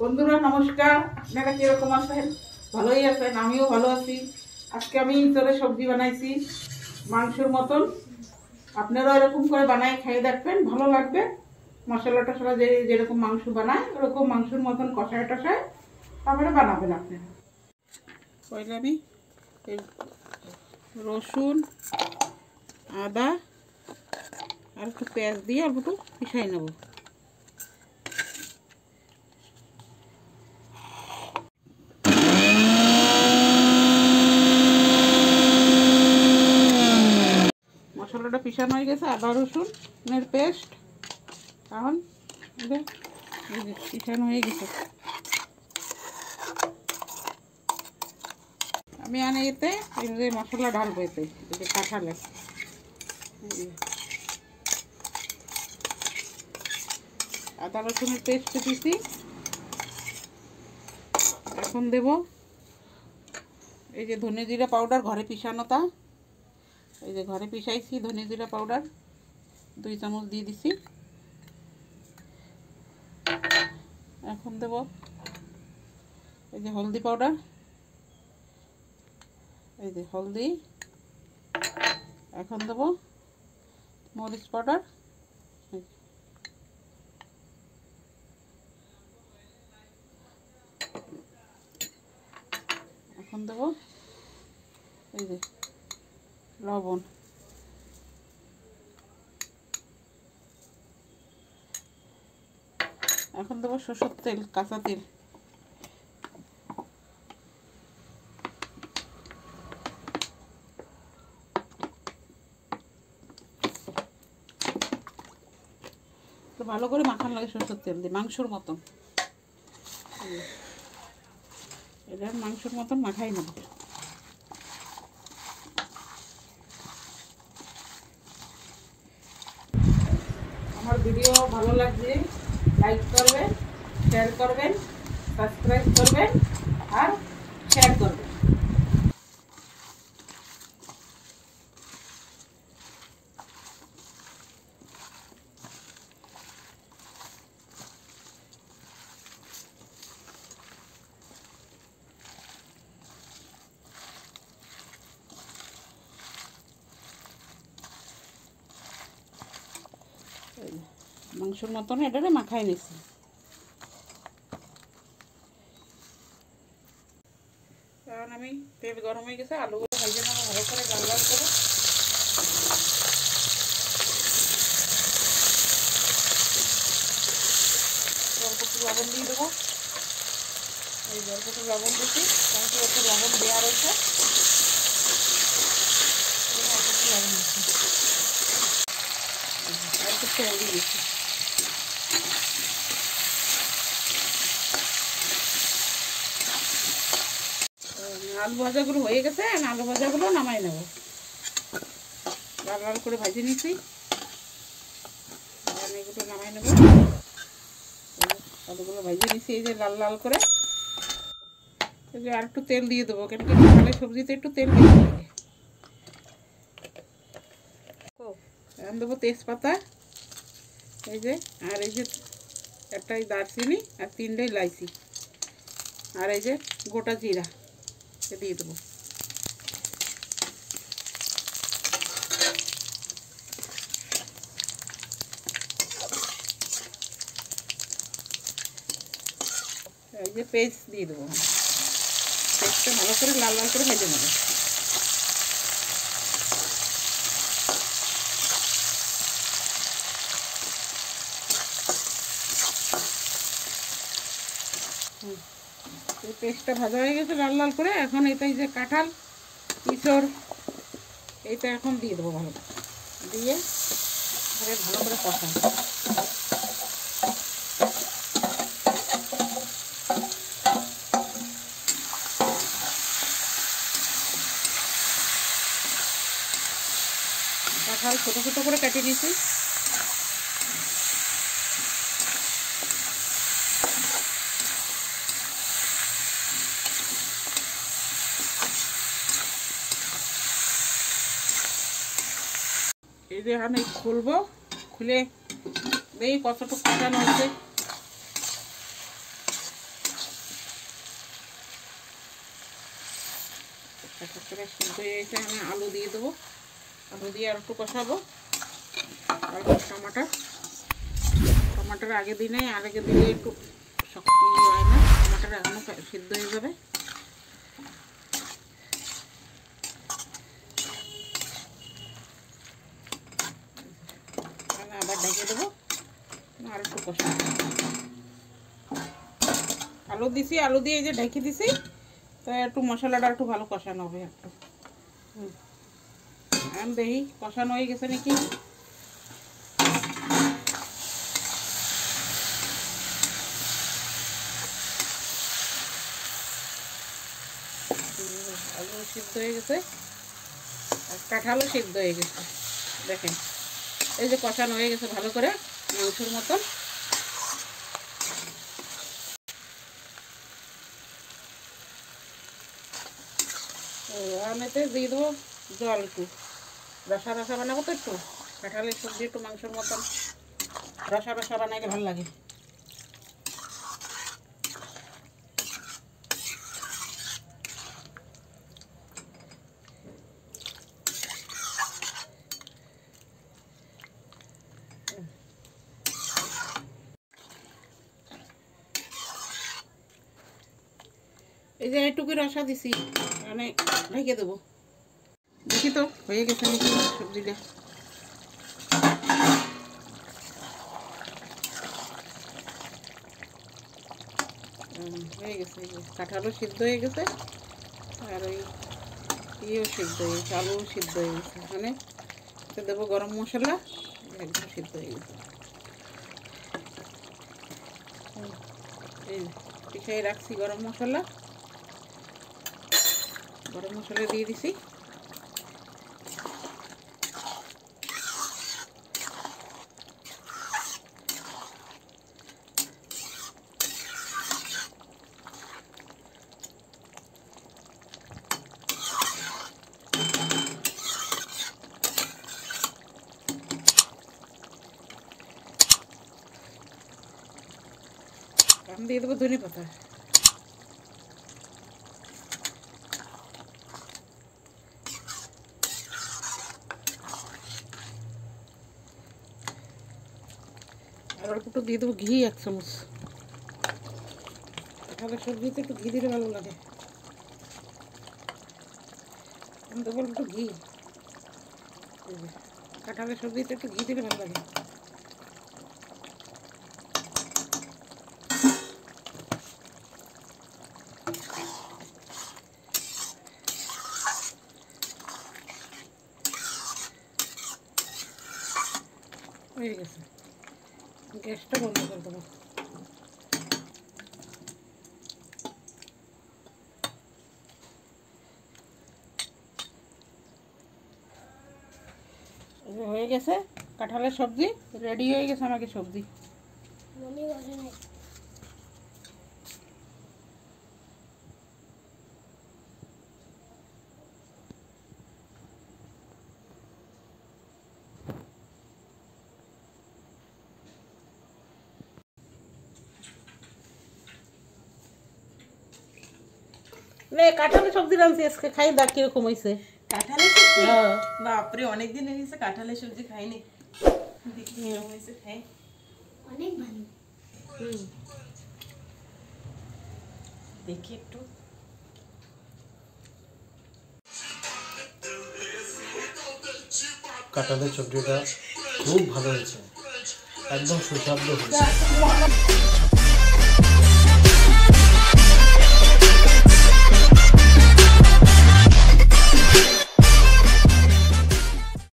বন্ধুরা নমস্কার, আপনারা কিরকম আছেন? ভালোই আছেন? আমিও ভালো আছি। আজকে আমি ইঁচড়ের সবজি বানাইছি মাংসের মতন। আপনারা এরকম করে বানাই খেয়ে দেখবেন, ভালো লাগবে। মশলা টশলা যেরকম মাংস বানায় ওরকম মাংসের মতন কষায় টষায় তারপরে বানাবেন আপনারা। পয়লা আমি রসুন, আদা আর একটু পেঁয়াজ দিয়ে অল্প একটু পিষাই নেব। মশলাটা পিষানো হয়ে গেছে, আদা রসুনের পেস্ট এখন পিষানো হয়ে গেছে। আমি এতে মশলা ঢালবো, এতে কাঁঠালে আদা রসুনের পেস্ট দিছি। এখন দেব এই যে ধনে জিরা পাউডার, ঘরে পিষানোটা, এই যে ঘরে পিষাইছি ধনে জিরা পাউডার 2 চামচ দিয়ে দিছি। এখন দেব এই যে হলদি পাউডার, এই যে হলদি। এখন দেব মরিচ পাউডার, এখন দেব এই যে লবণ। এখন দেবো সরষের তেল, কাঁচা তেল। তো ভালো করে মাখান লাগে সরষের তেল দিয়ে, মাংসর মতন। এটা মাংসর মতন মাখাই নেব। আমার ভিডিও ভালো লাগলে লাইক করবেন, শেয়ার করবেন, সাবস্ক্রাইব করবেন আর শেয়ার করবেন। মাংসের মতন এটারে মাখাই নিছি। কারণ আমি তেল গরম হয়ে গেছে, আলুগুলো ভেজে নেবো ভালো করে, লাল লাল করে। অল্প একটু লবণ দিয়ে দেবো, এই অল্প একটু লবণ দিচ্ছি, কারণ কি একটু লবণ দেওয়া রয়েছে। অল্প একটু লবণ দিচ্ছি আর একটু তেল দিয়ে দিচ্ছি। আলু ভাজাগুলো হয়ে গেছে, আলু ভাজাগুলো নামাই নেব। লাল লাল করে ভাজে নিচ্ছি, এগুলো নামাই নেব। আলুগুলো ভাজে নিচ্ছি এই যে লাল লাল করে। এই যে আর একটু তেল দিয়ে দেবো, কেন কি সকালে সবজিতে একটু তেল দিয়ে লাগে। এখন দেবো তেজপাতা, এই যে, আর এই যে একটাই দারচিনি আর 3টে ইলাইচি, আর এই যে গোটা জিরা দিয়ে দেবো। এই যে পেস্ট দিয়ে দেবো, পেস্টটা ভালো করে লাল লাল করে ভেজে নেবো। এই পেস্টটা ভাজা হয়ে গেছে লাল লাল করে। এখন এটাই যে কাঁঠাল ইঁচড়, এইটা এখন দিয়ে দেবো ভালো দিয়ে ভালো করে কষাবো। কাঁঠাল ছোটো ছোটো করে কেটে দিয়েছি। এই যে আমি খুলবো, খুলে দেখি কতটুকু কাটানো হচ্ছে। তরকারিটা সিদ্ধ হয়ে গেছে। আমি আলু দিয়ে দেবো, আলু দিয়ে আর একটু কষাবো। আর টমাটার আগে দিনে আর আগে দিলে একটু শক্তি হয় না, টমাটার এখনও সিদ্ধ হয়ে যাবে। আবার ঢেকে দেবো, আর একটু কষাবো। আলু দিছি, আলু দিয়ে এই যে ঢেকে দিছি, তো একটু মশলাটা একটু ভালো কষানো হবে একটু। এখন দেখি কষানো হয়ে গেছে নাকি। আলু সিদ্ধ হয়ে গেছে আর কাঁঠালও সিদ্ধ হয়ে গেছে। দেখেন এই যে কষানো হয়ে গেছে ভালো করে মাংসের মতন। আমেতে দিয়ে দেবো জল, একটু রসা রসা বানাবো তো, একটু কাঁঠালের সবজি একটু মাংসের মতন রসা রসা বানাইলে ভালো লাগে। এই যে এইটুকু রসা দিছি, মানে ঢেকে দেবো। দেখি তো হয়ে গেছে নাকি সবজিটা। হয়ে গেছে, কাঁঠালও সিদ্ধ হয়ে গেছে আর ওই ইয়েও সিদ্ধ হয়ে গেছে, আলুও সিদ্ধ হয়ে গেছে। মানে দেবো গরম মশলা, একদম সিদ্ধ হয়ে গেছে। এই পিছিয়ে রাখছি গরম মশলা দিয়ে দিছি। আমি দিয়ে দেবো ধনে পাতা। আর অল্প একটু দিয়ে দেবো ঘি, 1 চামচ। তাহলে সবজিতে একটু ঘি দিলে ভালো লাগে। আমি দেবো একটু ঘি, কাঁঠালের সবজিতে একটু ঘি দিলে ভালো লাগে। হয়ে গেছে, গ্যাসটা বন্ধ করে দেবো। হয়ে গেছে কাঁঠালের সবজি, রেডি হয়ে গেছে আমাকে সবজি। কাঁঠালের সবজি রাঁধছি আজকে, খাই দেখ কিরকম হয়েছে। কাঁঠালের সবজি? বাপরে, অনেকদিন হয়ে গেছে কাঁঠালের সবজি খাইনি। দেখি কিরকম হয়েছে, খাই। অনেক ভালো। দেখি একটু। কাঁঠালের সবজিটা খুব ভালো হয়েছে, একদম সুস্বাদু হয়েছে।